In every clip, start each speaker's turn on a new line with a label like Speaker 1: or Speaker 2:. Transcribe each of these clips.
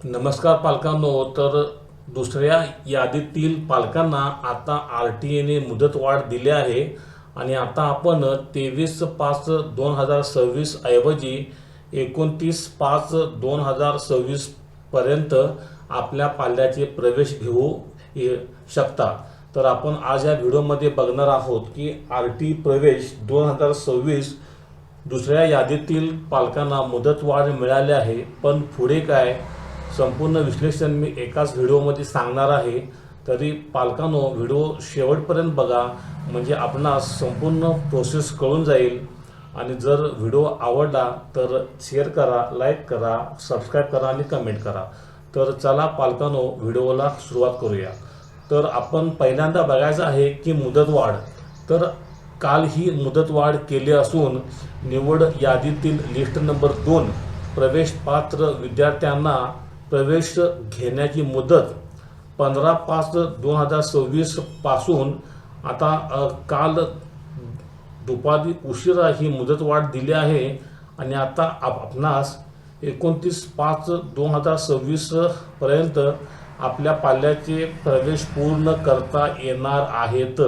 Speaker 1: नमस्कार पालकांनो. तर दुसऱ्या यादीतील पालकांना आता RTAने मुदतवाढ दिली आहे आणि आता आपण 23/5/2026 ऐवजी 29/5/2026 पर्यंत आपल्या पाल्याचे प्रवेश घेऊ शकता. तर आपण आज या व्हिडिओमध्ये बघणार आहोत की RT प्रवेश 2026 दुसऱ्या यादीतील पालकांना मुदतवाढ मिळाली आहे, पण पुढे काय संपूर्ण विश्लेषण मी एकाच व्हिडिओमध्ये सांगणार आहे. तरी पालकांनो, व्हिडिओ शेवटपर्यंत बघा, म्हणजे आपणास संपूर्ण प्रोसेस कळून जाईल. आणि जर व्हिडिओ आवडला तर शेअर करा, लाईक करा, सबस्क्राईब करा आणि कमेंट करा. तर चला पालकांनो, व्हिडिओला सुरुवात करूया. तर आपण पहिल्यांदा बघायचं आहे की मुदतवाढ. तर काल ही मुदतवाढ केली असून निवड यादीतील लिस्ट नंबर 2 प्रवेश पात्र विद्यार्थ्यांना प्रवेश घेण्याची मुदत 15/5/2026 पासून आता काल दुपारी उशिरा ही मुदतवाढ दिली आहे आणि आता आपणास 29/5/2026 पर्यंत आपल्या पाल्याचे प्रवेश पूर्ण करता येणार आहेत.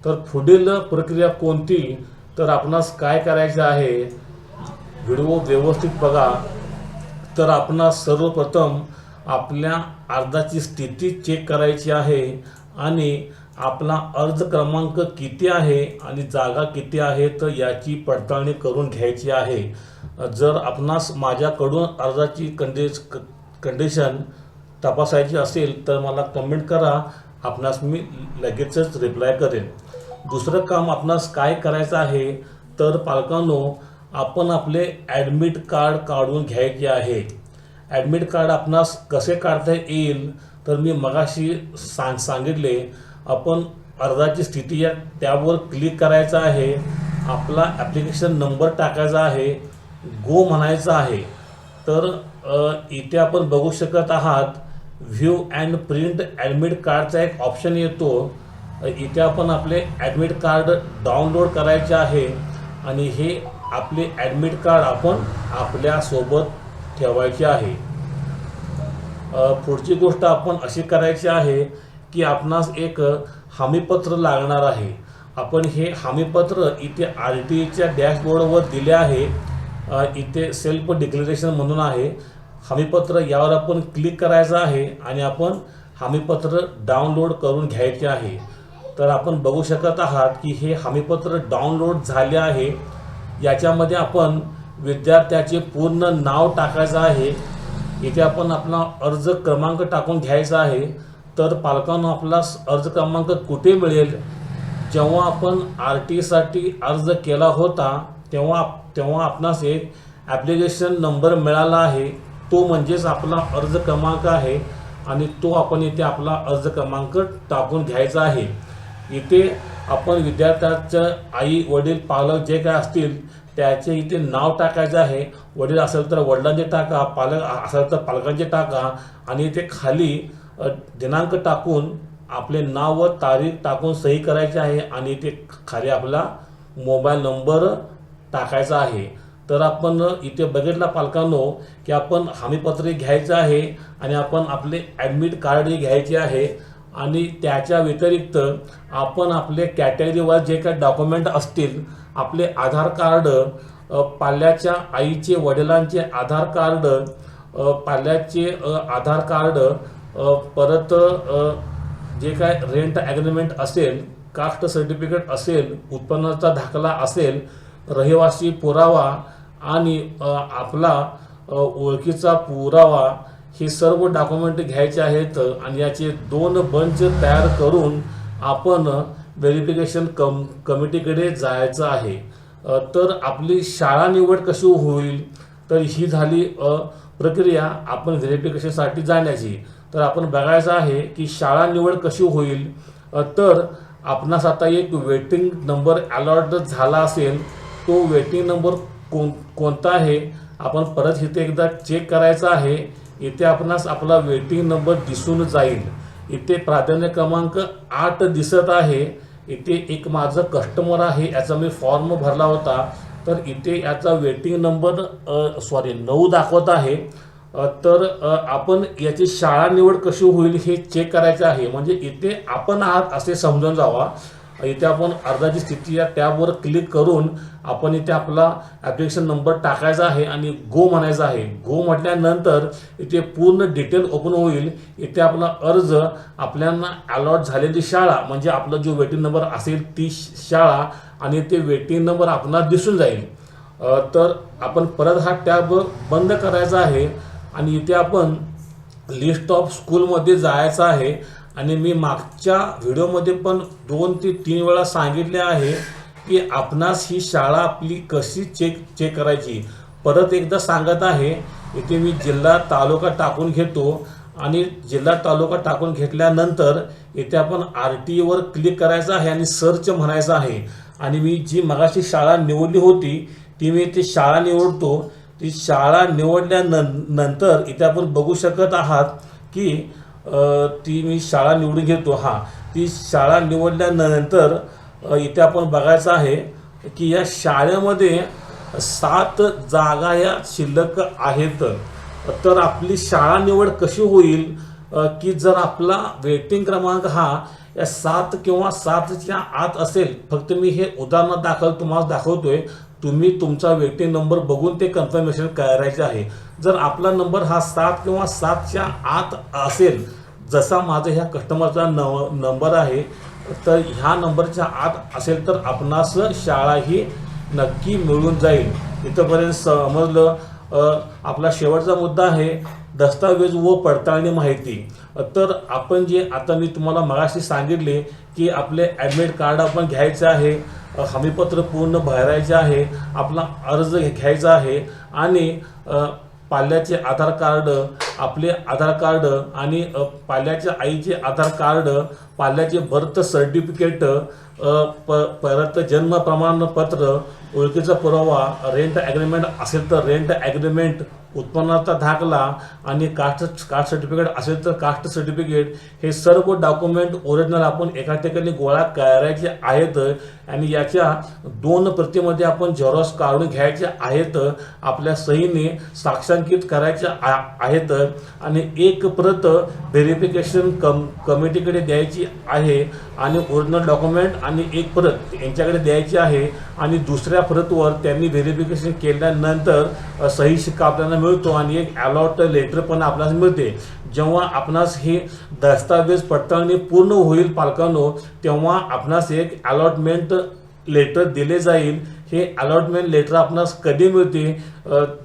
Speaker 1: तर पुढील प्रक्रिया कोणती, तर आपणास काय करायचे आहे, व्हिडिओ व्यवस्थित बघा. तर आपणास सर्वप्रथम आपल्या अर्जाची स्थिती चेक करायची आहे आणि आपला अर्ज क्रमांक किती आहे आणि जागा किती आहेत याची पडताळणी करून घ्यायची आहे. जर आपणास माझ्याकडून अर्जाची कंडिशन तपासायची असेल तर मला कमेंट करा, आपणास मी लगेचच रिप्लाय करेन. दुसरं काम आपणास काय करायचं आहे, तर पालकांनो, आपण आपले ॲडमिट कार्ड काढून घ्यायचे आहे. ॲडमिट कार्ड आपणास कसे काढता येईल, तर मी मगाशी सांगितले. आपण अर्जाची स्थिती या त्यावर क्लिक करायचं आहे, आपला ॲप्लिकेशन नंबर टाकायचा आहे, गो म्हणायचं आहे. तर इथे आपण बघू शकत आहात व्ह्यू अँड प्रिंट ॲडमिट कार्डचा एक ऑप्शन येतो. इथे आपण आपले ॲडमिट कार्ड डाउनलोड करायचे आहे आणि हे आपले ॲडमिट कार्ड आपण आपल्यासोबत ठेवायचे आहे. पुढची गोष्ट आपण अशी करायची आहे की आपणास एक हमीपत्र लागणार आहे. आपण हे हमीपत्र इथे RTAच्या डॅशबोर्डवर दिले आहे. इथे सेल्फ डिक्लेरेशन म्हणून आहे हमीपत्र, यावर आपण क्लिक करायचं आहे आणि आपण हमीपत्र डाउनलोड करून घ्यायचे आहे. तर आपण बघू शकत आहात की हे हमीपत्र डाउनलोड झाले आहे. याच्यामध्ये आपण विद्यार्थ्याचे पूर्ण नाव टाकायचं आहे. इथे आपण आपला अर्ज क्रमांक टाकून घ्यायचा आहे. तर पालकांनो, आपला अर्ज क्रमांक कुठे मिळेल, जेव्हा आपण RTAसाठी अर्ज केला होता तेव्हा आपणास एक ॲप्लिकेशन नंबर मिळाला आहे, तो म्हणजेच आपला अर्ज क्रमांक आहे आणि तो आपण इथे आपला अर्ज क्रमांक टाकून घ्यायचा आहे. इथे आपण विद्यार्थ्याचं आई वडील पालक जे काय असतील त्याचे इथे नाव टाकायचं आहे. वडील असेल तर वडिलांचे टाका, पालक असेल तर पालकांचे टाका आणि इथे खाली दिनांक टाकून आपले नाव व तारीख टाकून सही करायची आहे आणि इथे खाली आपला मोबाईल नंबर टाकायचा आहे. तर आपण इथे बघितला पालकांनो की आपण हमीपत्र घ्यायचं आहे आणि आपण आपले ॲडमिट कार्डही घ्यायचे आहे आणि त्याच्या व्यतिरिक्त आपण आपले कॅटेगरीवर जे काही डॉक्युमेंट असतील, आपले आधार कार्ड, पाल्याच्या आईचे वडिलांचे आधार कार्ड, पाल्याचे आधार कार्ड, परत जे काय रेंट ॲग्रीमेंट असेल, कास्ट सर्टिफिकेट असेल, उत्पन्नाचा दाखला असेल, रहिवासी पुरावा आणि आपला ओळखीचा पुरावा, हे सर्व डॉक्युमेंट घ्यायचे आहेत आणि याचे 2 बंच तयार करून आपण व्हेरिफिकेशन कमिटीकडे जायचं आहे. तर आपली शाळा निवड कशी होईल, तर ही झाली प्रक्रिया आपण व्हेरिफिकेशनसाठी जाण्याची. तर आपण बघायचं आहे की शाळा निवड कशी होईल. तर आपणास आता एक वेटिंग नंबर अलॉट झाला असेल, तो वेटिंग नंबर कोणता आहे आपण परत इथे एकदा चेक करायचा आहे. इथे आपणास आपला वेटिंग नंबर दिसून जाईल. इथे प्राधान्य क्रमांक 8 दिसत आहे. इथे एक माझं कस्टमर आहे, याचा मी फॉर्म भरला होता, तर इथे याचा वेटिंग नंबर 9 दाखवत आहे. तर आपण याची शाळा निवड कशी होईल हे चेक करायचं आहे. म्हणजे इथे आपण आहात असे समजून जावा. इथे आपण अर्जाची स्थिती या टॅबवर क्लिक करून आपण इथे आपला ॲप्लिकेशन नंबर टाकायचा आहे आणि गो म्हणायचं आहे. गो म्हटल्यानंतर इथे पूर्ण डिटेल ओपन होईल. इथे आपला अर्ज, आपल्याला अलॉट झालेली शाळा म्हणजे आपला जो वेटिंग नंबर असेल ती शाळा आणि ते वेटिंग नंबर आपल्याला दिसून जाईल. तर आपण परत हा टॅब बंद करायचा आहे आणि इथे आपण लिस्ट ऑफ स्कूलमध्ये जायचं आहे. आणि मी मागच्या व्हिडिओमध्ये पण 2 ते 3 वेळा सांगितले आहे की आपणास ही शाळा आपली कशी चेक करायची. परत एकदा सांगत आहे. इथे मी जिल्हा तालुका टाकून घेतो आणि जिल्हा तालुका टाकून घेतल्यानंतर इथे आपण RTवर क्लिक करायचं आहे आणि सर्च म्हणायचं आहे. आणि मी जी मगाशी शाळा निवडली होती ती मी इथे शाळा निवडतो. ती शाळा निवडल्यानंतर इथे आपण बघू शकत आहात की ती मी शाळा निवडून घेतो. ती शाळा निवडल्यानंतर इथे आपण बघायचं आहे की या शाळेमध्ये 7 जागा या शिल्लक आहेत. तर आपली शाळा निवड कशी होईल की जर आपला वेटिंग क्रमांक हा या 7 किंवा 7च्या आत असेल, फक्त मी हे उदाहरण दाखल तुम्हाला दाखवतोय, तुम्ही तुमचा वेटिंग नंबर बघून ते कन्फर्मेशन करायचे आहे. जर आपला नंबर हा 7 किंवा 7च्या आत असेल, जसा माझा ह्या कस्टमरचा नंबर आहे, तर ह्या नंबरच्या आत असेल तर आपणास शाळा ही नक्की मिळून जाईल. इथंपर्यंत समजलं. आपला शेवटचा मुद्दा आहे दस्तावेज व पडताळणी माहिती. तर आपण जे आता मी तुम्हाला मगाशी सांगितले की आपले ॲडमिट कार्ड आपण घ्यायचं आहे, हमीपत्र पूर्ण भरायचे आहे, आपला अर्ज घ्यायचा आहे आणि पाल्याचे आधार कार्ड, आपले आधार कार्ड आणि पाल्याच्या आईचे आधार कार्ड, पाल्याचे बर्थ सर्टिफिकेट, परत जन्म प्रमाणपत्र, ओळखीचा पुरावा, रेंट ॲग्रीमेंट असेल तर रेंट ॲग्रीमेंट, उत्पन्नाचा दाखला आणि कास्ट सर्टिफिकेट असेल तर कास्ट सर्टिफिकेट, हे सर्व डॉक्युमेंट ओरिजिनल आपण एका ठिकाणी गोळा करायचे आहेत आणि याच्या 2 प्रतीमध्ये आपण झेरॉक्स काढून घ्यायचे आहेत, आपल्या सहीने साक्षांकित करायचे आहेत आणि 1 प्रत व्हेरिफिकेशन कमिटीकडे द्यायची आहे आणि ओरिजिनल डॉक्युमेंट आणि 1 प्रत यांच्याकडे द्यायची आहे आणि दुसऱ्या प्रतवर त्यांनी व्हेरिफिकेशन केल्यानंतर सही शिक्का आपल्याला मिळतो आणि एक अलॉट लेटर पण आपल्याला मिळते. जेव्हा आपणास हे दस्तावेज पडताळणी पूर्ण होईल पालकांनो, तेव्हा आपणास एक अलॉटमेंट लेटर दिले जाईल. हे अलॉटमेंट लेटर आपणास कधी मिळते?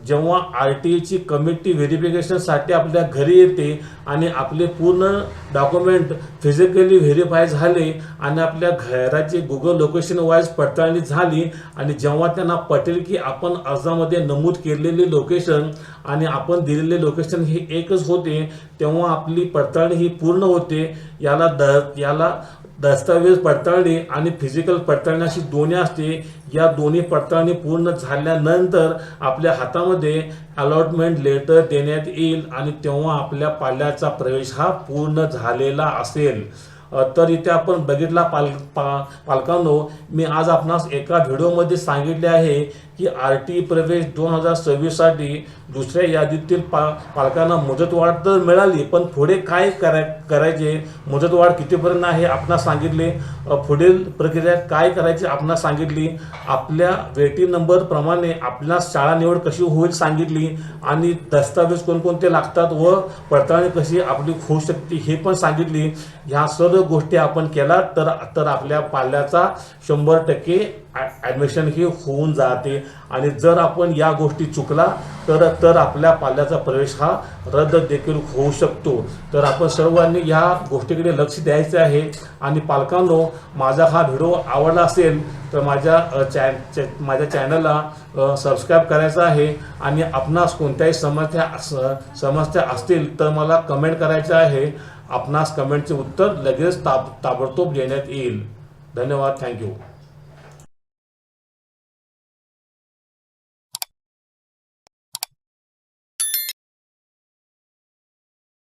Speaker 1: जेव्हा RTची कमिटी व्हेरिफिकेशनसाठी आपल्या घरी येते आणि आपले पूर्ण डॉक्युमेंट फिजिकली व्हेरीफाय झाले आणि आपल्या घराची गुगल लोकेशन वाईज पडताळणी झाली आणि जेव्हा त्यांना पटेल की आपण अर्जामध्ये नमूद केलेली लोकेशन आणि आपण दिलेले लोकेशन हे एकच होते, तेव्हा आपली पडताळणी ही पूर्ण होते. याला दस्तावेज पडताळणी आणि फिजिकल पडताळणी अशी दोन्ही असते. या दोन्ही पडताळणी पूर्ण झाल्यानंतर आपल्या हातामध्ये अलॉटमेंट लेटर देण्यात येईल आणि तेव्हा आपल्या पाल्याचा प्रवेश हा पूर्ण झालेला असेल. तर इथे आपण बघितला पालकांनो, मी आज आपणास एका व्हिडिओमध्ये सांगितले आहे की RT प्रवेश 2026साठी दुसऱ्या यादीतील पालकांना मुदतवाढ तर मिळाली, पण पुढे काय करायचे, मुदतवाढ कितीपर्यंत आहे आपणास सांगितले, पुढील प्रक्रिया काय करायची आपणास सांगितली, आपल्या वेटिंग नंबर प्रमाणे आपल्या शाळा निवड कशी होईल सांगितली आणि दस्तावेज कोणकोणते लागतात व पडताळणी कशी आपली होऊ शकते हे पण सांगितली. ह्या सर्व गोष्टी आपण केला तर आपल्या पाल्याचा 100% ॲडमिशन ही होऊन जाते आणि जर आपण या गोष्टी चुकला तर आपल्या पाल्याचा प्रवेश हा रद्द देखील होऊ शकतो. तर आपण सर्वांनी या गोष्टीकडे लक्ष द्यायचे आहे. आणि पालकांनो, माझा हा व्हिडिओ आवडला असेल तर माझ्या चॅनलला सबस्क्राईब करायचं आहे आणि आपणास कोणत्याही समस्या असतील तर मला कमेंट करायचं आहे. आपणास कमेंटचे उत्तर लगेच ताबडतोब देण्यात येईल. धन्यवाद. थँक्यू.